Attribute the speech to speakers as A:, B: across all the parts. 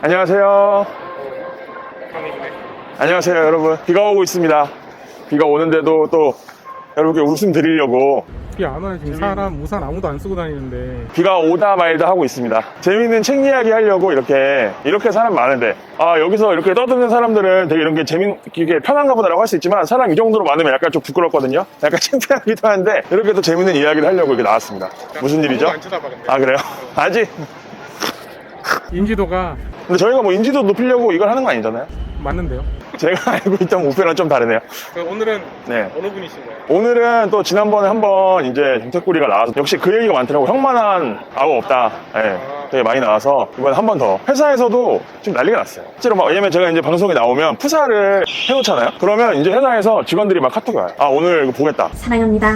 A: 안녕하세요. 안녕하세요, 여러분. 비가 오고 있습니다. 비가 오는데도 또 여러분께 웃음 드리려고
B: 비 안 와요. 지금 사람 우산 아무도 안 쓰고 다니는데.
A: 비가 오다 말다 하고 있습니다. 재미있는 책 이야기 하려고 이렇게 사람 많은데, 여기서 이렇게 떠드는 사람들은 되게 이런 게 재밌게 편한가 보다라고 할 수 있지만, 사람 이 정도로 많으면 약간 좀 부끄럽거든요. 약간 창피하기도 한데, 이렇게 또 재밌는 이야기를 하려고 이렇게 나왔습니다. 무슨 일이죠?
B: 안 쳐다봐, 근데.
A: 아, 그래요? 아직?
B: 인지도가
A: 근데 저희가 뭐 인지도 높이려고 이걸 하는 거 아니잖아요?
B: 맞는데요.
A: 제가 알고 있던 목표랑 좀 다르네요.
B: 오늘은
A: 네.
B: 어느 분이신가요?
A: 오늘은 또 지난번에 한번 이제 정태꾸리가 나와서 역시 그 얘기가 많더라고. 형만한 아우 없다. 예, 되게 많이 나와서 이번에 한 번 더. 회사에서도 지금 난리가 났어요. 실제로 막, 왜냐면 제가 이제 방송에 나오면 푸사를 해놓잖아요. 그러면 이제 회사에서 직원들이 막 카톡이 와요. 아, 오늘 이거 보겠다.
C: 사랑합니다.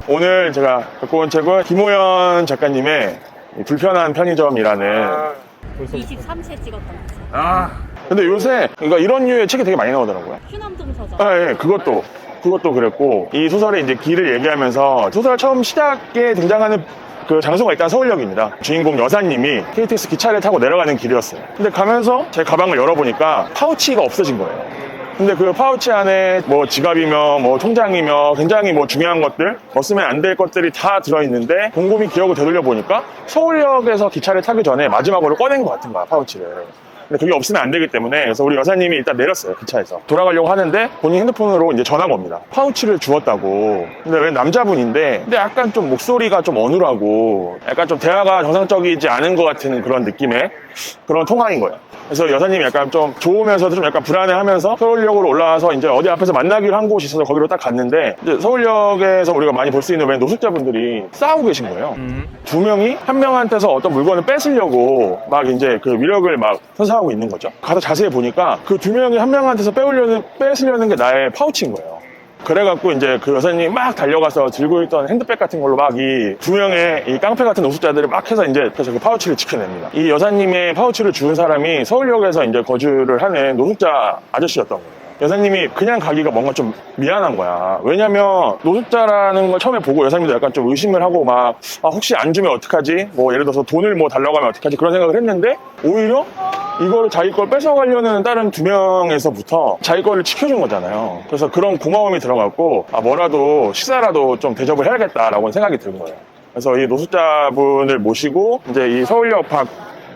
A: 오늘 제가 갖고 온 책은 김호연 작가님의 이 불편한 편의점이라는.
B: 벌써
D: 23세 찍었던 거지.
A: 근데 요새 그러니까 이런 류의 책이 되게 많이 나오더라고요.
D: 휴남동서점.
A: 예, 그것도 그랬고, 이 소설의 이제 길을 얘기하면서, 소설 처음 시작에 등장하는 그 장소가 일단 서울역입니다. 주인공 여사님이 KTX 기차를 타고 내려가는 길이었어요. 근데 가면서 제 가방을 열어보니까 파우치가 없어진 거예요. 근데 그 파우치 안에 뭐 지갑이며 뭐 통장이며 굉장히 뭐 중요한 것들, 없으면 안 될 것들이 다 들어있는데, 곰곰이 기억을 되돌려 보니까 서울역에서 기차를 타기 전에 마지막으로 꺼낸 것 같은 거야, 파우치를. 근데 그게 없으면 안 되기 때문에, 그래서 우리 여사님이 일단 내렸어요, 기차에서. 돌아가려고 하는데 본인 핸드폰으로 이제 전화가 옵니다. 파우치를 주웠다고. 근데 왜 남자분인데, 근데 약간 좀 목소리가 좀 어눌하고 약간 좀 대화가 정상적이지 않은 것 같은 그런 느낌의 그런 통화인 거예요. 그래서 여사님이 약간 좀 좋으면서도 좀 약간 불안해하면서 서울역으로 올라와서 이제 어디 앞에서 만나기로 한 곳이 있어서 거기로 딱 갔는데, 이제 서울역에서 우리가 많이 볼 수 있는 왜 노숙자분들이 싸우고 계신 거예요. 두 명이 한 명한테서 어떤 물건을 뺏으려고 막 이제 그 위력을 막 선사하고 있는 거죠. 가서 자세히 보니까 그 두 명이 한 명한테서 뺏으려는 게 나의 파우치인 거예요. 그래갖고 이제 그 여사님이 막 달려가서 들고 있던 핸드백 같은 걸로 막 이 두 명의 이 깡패 같은 노숙자들을 막 해서 이제 그래서 그 파우치를 지켜냅니다. 이 여사님의 파우치를 주운 사람이 서울역에서 이제 거주를 하는 노숙자 아저씨였던 거예요. 여사님이 그냥 가기가 뭔가 좀 미안한 거야. 왜냐면 노숙자라는 걸 처음에 보고 여사님도 약간 좀 의심을 하고 막, 혹시 안 주면 어떡하지? 뭐 예를 들어서 돈을 뭐 달라고 하면 어떡하지? 그런 생각을 했는데, 오히려 이걸 자기 걸 뺏어가려는 다른 두 명에서부터 자기 거를 지켜준 거잖아요. 그래서 그런 고마움이 들어갔고, 뭐라도 식사라도 좀 대접을 해야겠다라고 생각이 든 거예요. 그래서 이 노숙자분을 모시고 이제 이 서울역 밖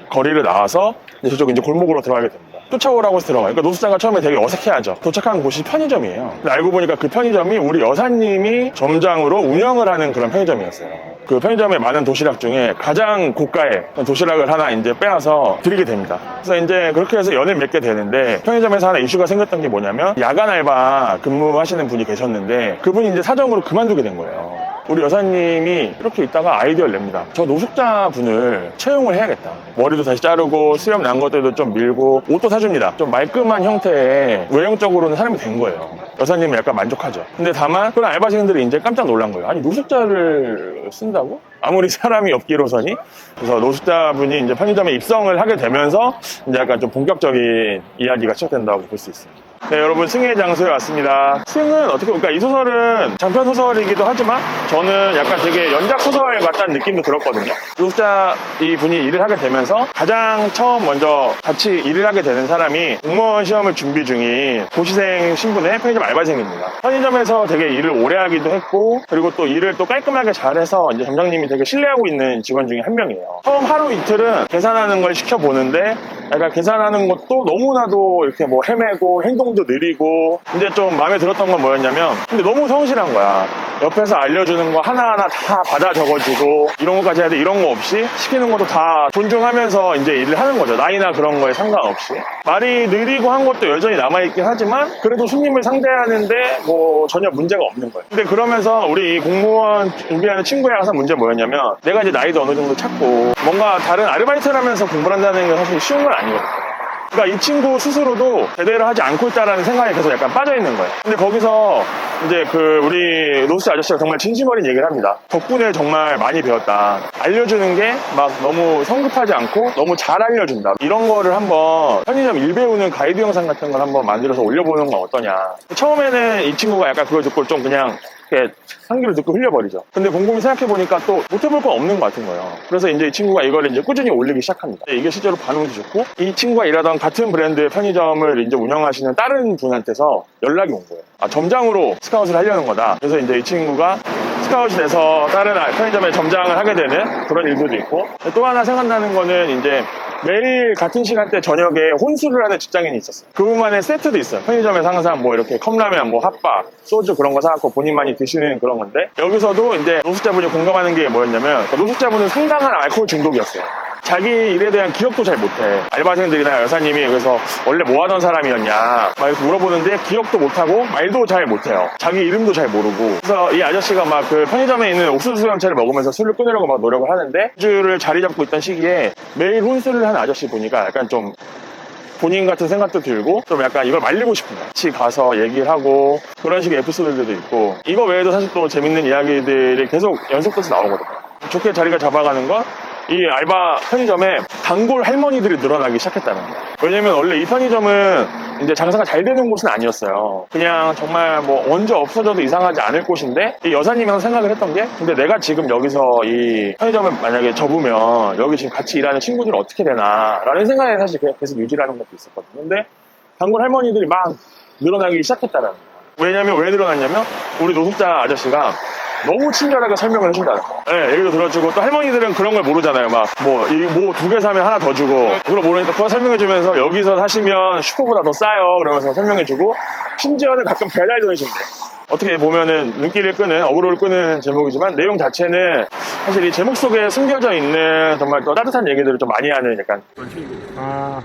A: 거리를 나와서 이제 저쪽 이제 골목으로 들어가게 됩니다. 쫓아오라고 해서 들어가요. 그러니까 노숙자가 처음에 되게 어색해하죠. 도착한 곳이 편의점이에요. 근데 알고 보니까 그 편의점이 우리 여사님이 점장으로 운영을 하는 그런 편의점이었어요. 그 편의점의 많은 도시락 중에 가장 고가의 도시락을 하나 이제 빼앗아 드리게 됩니다. 그래서 이제 그렇게 해서 연을 맺게 되는데, 편의점에서 하나 이슈가 생겼던 게 뭐냐면, 야간 알바 근무하시는 분이 계셨는데 그분이 이제 사정으로 그만두게 된 거예요. 우리 여사님이 이렇게 있다가 아이디어를 냅니다. 저 노숙자분을 채용을 해야겠다. 머리도 다시 자르고 수염 난 것들도 좀 밀고 옷도 사줍니다. 좀 말끔한 형태의 외형적으로는 사람이 된 거예요. 여사님은 약간 만족하죠. 근데 다만 그런 알바생들이 이제 깜짝 놀란 거예요. 아니, 노숙자를 쓴다고? 아무리 사람이 없기로서니. 그래서 노숙자분이 이제 편의점에 입성을 하게 되면서 이제 약간 좀 본격적인 이야기가 시작된다고 볼 수 있습니다. 네, 여러분, 승의 장소에 왔습니다. 승은 어떻게 보니까 이 소설은 장편 소설이기도 하지만 저는 약간 되게 연작 소설 같다는 느낌도 들었거든요. 노숙자 이 분이 일을 하게 되면서 가장 처음 먼저 같이 일을 하게 되는 사람이 공무원 시험을 준비 중인 고시생 신분의 편의점 알바생입니다. 편의점에서 되게 일을 오래 하기도 했고, 그리고 또 일을 또 깔끔하게 잘해서 이제 점장님이 되게 신뢰하고 있는 직원 중에 한 명이에요. 처음 하루 이틀은 계산하는 걸 시켜보는데, 약간 계산하는 것도 너무나도 이렇게 뭐 헤매고 행동도 느리고, 이제 좀 마음에 들었던 건 뭐였냐면, 근데 너무 성실한 거야. 옆에서 알려주는 거 하나하나 다 받아 적어주고, 이런 것까지 해야 돼, 이런 거 없이 시키는 것도 다 존중하면서 이제 일을 하는 거죠. 나이나 그런 거에 상관없이. 말이 느리고 한 것도 여전히 남아있긴 하지만 그래도 손님을 상대하는데 뭐 전혀 문제가 없는 거예요. 근데 그러면서 우리 공무원 준비하는 친구랑 항상 문제가 뭐였냐면, 내가 이제 나이도 어느 정도 찾고 뭔가 다른 아르바이트를 하면서 공부를 한다는 게 사실 쉬운 건 아니거든요. 그러니까 이 친구 스스로도 제대로 하지 않고 있다라는 생각에 계속 약간 빠져 있는 거예요. 근데 거기서 이제 그 우리 노숙자 아저씨가 정말 진심 어린 얘기를 합니다. 덕분에 정말 많이 배웠다. 알려주는 게 막 너무 성급하지 않고 너무 잘 알려준다. 이런 거를 한번 편의점 일 배우는 가이드 영상 같은 걸 한번 만들어서 올려보는 건 어떠냐. 처음에는 이 친구가 약간 그걸 듣고 좀 그냥 이렇게 향기를 듣고 흘려버리죠. 근데 곰곰이 생각해보니까 또 못해볼 건 없는 것 같은 거예요. 그래서 이제 이 친구가 이걸 이제 꾸준히 올리기 시작합니다. 이게 실제로 반응도 좋고, 이 친구가 일하던 같은 브랜드의 편의점을 이제 운영하시는 다른 분한테서 연락이 온 거예요. 아, 점장으로 스카웃을 하려는 거다. 그래서 이제 이 친구가 스카웃이 돼서 다른 편의점에 점장을 하게 되는 그런 일들도 있고, 또 하나 생각나는 거는 이제 매일 같은 시간대 저녁에 혼술을 하는 직장인이 있었어요. 그분만의 세트도 있어요. 편의점에서 항상 뭐 이렇게 컵라면, 뭐 핫바, 소주 그런 거 사갖고 본인만이 드시는 그런 건데, 여기서도 이제 노숙자분이 공감하는 게 뭐였냐면, 노숙자분은 상당한 알코올 중독이었어요. 자기 일에 대한 기억도 잘 못해. 알바생들이나 여사님이 여기서 원래 뭐 하던 사람이었냐 막 이렇게 물어보는데 기억도 못하고 말도 잘 못해요. 자기 이름도 잘 모르고. 그래서 이 아저씨가 막 그 편의점에 있는 옥수수 수염차를 먹으면서 술을 끊으려고 막 노력을 하는데, 술을 자리 잡고 있던 시기에 매일 혼술을 하는 아저씨 보니까 약간 좀 본인 같은 생각도 들고, 좀 약간 이걸 말리고 싶은 거야. 같이 가서 얘기를 하고, 그런 식의 에피소드들도 있고, 이거 외에도 사실 또 재밌는 이야기들이 계속 연속돼서 나오거든요. 좋게 자리가 잡아가는 건 이 알바 편의점에 단골 할머니들이 늘어나기 시작했다는 거예요. 왜냐면 원래 이 편의점은 이제 장사가 잘 되는 곳은 아니었어요. 그냥 정말 뭐 언제 없어져도 이상하지 않을 곳인데, 이 여사님이 항상 생각을 했던 게, 근데 내가 지금 여기서 이 편의점을 만약에 접으면 여기 지금 같이 일하는 친구들은 어떻게 되나 라는 생각에 사실 계속 유지를 하는 것도 있었거든요. 근데 단골 할머니들이 막 늘어나기 시작했다는 거예요. 왜냐면 왜 늘어났냐면, 우리 노숙자 아저씨가 너무 친절하게 설명을 해준다는 거. 네, 얘기도 들어주고, 또 할머니들은 그런 걸 모르잖아요. 막, 뭐 2개 사면 하나 더 주고, 그걸 모르니까 그거 설명해주면서 여기서 사시면 슈퍼보다 더 싸요. 그러면서 설명해주고, 심지어는 가끔 배달도 해준대. 어떻게 보면은 눈길을 끄는, 어그로를 끄는 제목이지만, 내용 자체는 사실 이 제목 속에 숨겨져 있는 정말 또 따뜻한 얘기들을 좀 많이 하는 약간 그런 친구.
B: 아.